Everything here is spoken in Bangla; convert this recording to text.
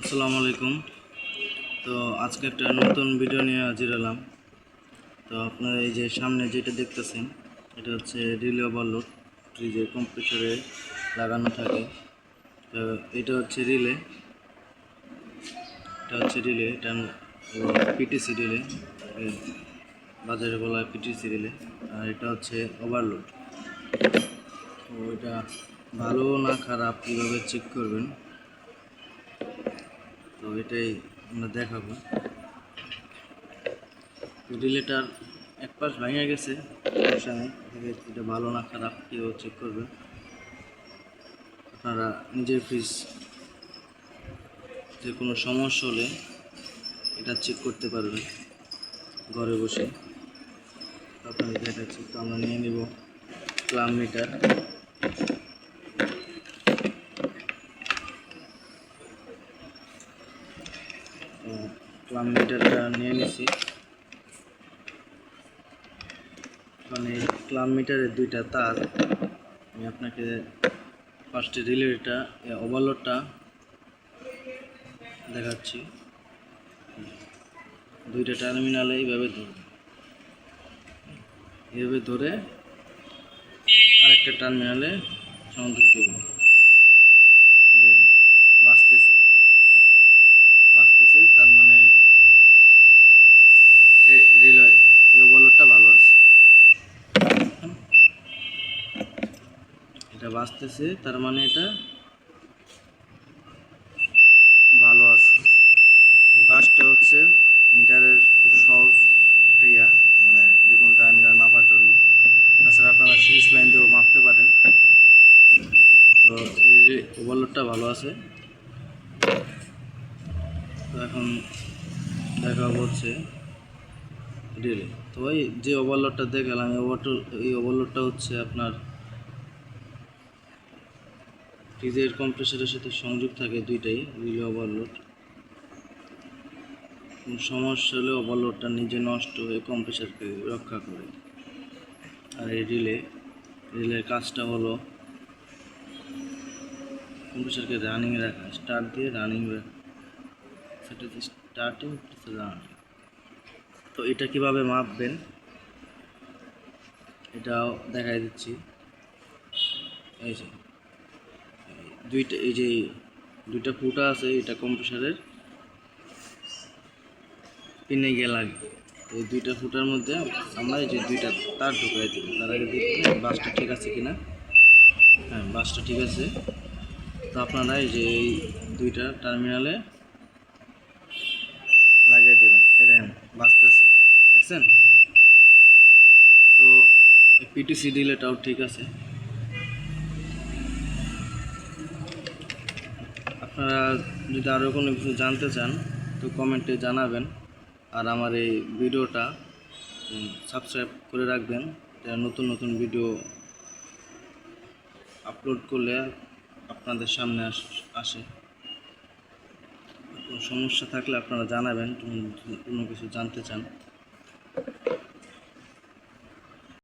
আসসালামু আলাইকুম। তো আজকে একটা নতুন ভিডিও নিয়ে হাজির হলাম। তো আপনারা এই যে সামনে যেটা দেখতেছেন এটা হচ্ছে রিলে ওভারলোড, ফ্রিজের কম্প্রেসরে লাগানো থাকে। তো এটা হচ্ছে রিলে, এটা পিটিসি রিলে, বাজারে বলা হয় পিটিসি রিলে। আর এটা হচ্ছে ওভারলোড। তো এটা ভালো না খারাপ কীভাবে চেক করবেন, তো এটাই আমরা দেখাবো। রিলেটার এক পাশ ভেঙে গেছে, এটা ভালো না খারাপ কীভাবে চেক করবেন। আপনারা নিজের ফ্রিজ যে কোনো সমস্যা হলে এটা চেক করতে পারবেন ঘরে বসে। আপনাদের দেখাচ্ছি। তো আমরা নিয়ে নিব ক্লাম মিটার। ক্লাম মিটারটা নিয়ে নিছি। মানে ক্লাম মিটারের দুইটা তার আমি আপনাকে ফার্স্টে রিলেটা ওভারলোডটা দেখাচ্ছি। দুইটা টার্মিনালে এইভাবে ধরে আরেকটা টার্মিনালে সংযোগ দেব। দেখেন বাঁচতেছে, তার মানে রিলে এই ওভারলোডটা ভালো আছে। এটা বাঁচতেছে, তার মানে এটা ভালো আছে। এই বাসটা হচ্ছে মিটারের খুব সহজ একটা মানে যে কোনো টার্মিনাল মাপার জন্য। তাছাড়া আপনারা সিরিজ লাইন দিয়েও মাপতে পারেন। তো এই যে ওভারলোডটা ভালো আছে। তো এখন দেখা হচ্ছে রিলে। তো ওই যে ওভারলোডটা দেখালাম, এই ওভারলোডটা হচ্ছে আপনার ফ্রিজের কম্প্রেসরের সাথে সংযোগ থাকে, দুইটাই রিলে ওভারলোড। সমস্যা হলে ওভারলোডটা নিজে নষ্ট হয়ে কম্প্রেসরকে রক্ষা করে। আর এই রিলের কাজটা হলো কম্প্রেসরকে রানিং রাখা, স্টার্ট দিয়ে রানিং রাখা, সেটা স্টার্টিং রানিং। তো এটা কিভাবে মাপবেন এটাও দেখাই দিচ্ছি। এই যে দুইটা ফুটা আছে, এটা কম্প্রেসরের পিনে গিয়ে লাগে। এই দুইটা ফুটার মধ্যে আমরা এই যে দুইটা তার ঢুকাই দেব। তার আগে দেখবেন বাসটা ঠিক আছে কিনা। হ্যাঁ, বাসটা ঠিক আছে। তো আপনারা এই যে এই দুইটা টার্মিনালে লাগিয়ে দেবেন। এই দেখেন বাজতেছে, দেখছেন? তো পিটিসি রিলেটাও ঠিক আছে। আপনারা যদি আরও কোনো কিছু জানতে চান তো কমেন্টে জানাবেন। আর আমার এই ভিডিওটা সাবস্ক্রাইব করে রাখবেন, নতুন নতুন ভিডিও আপলোড করলে আপনাদের সামনে আসে। কোনো সমস্যা থাকলে আপনারা জানাবেন, কোনো কিছু জানতে চান।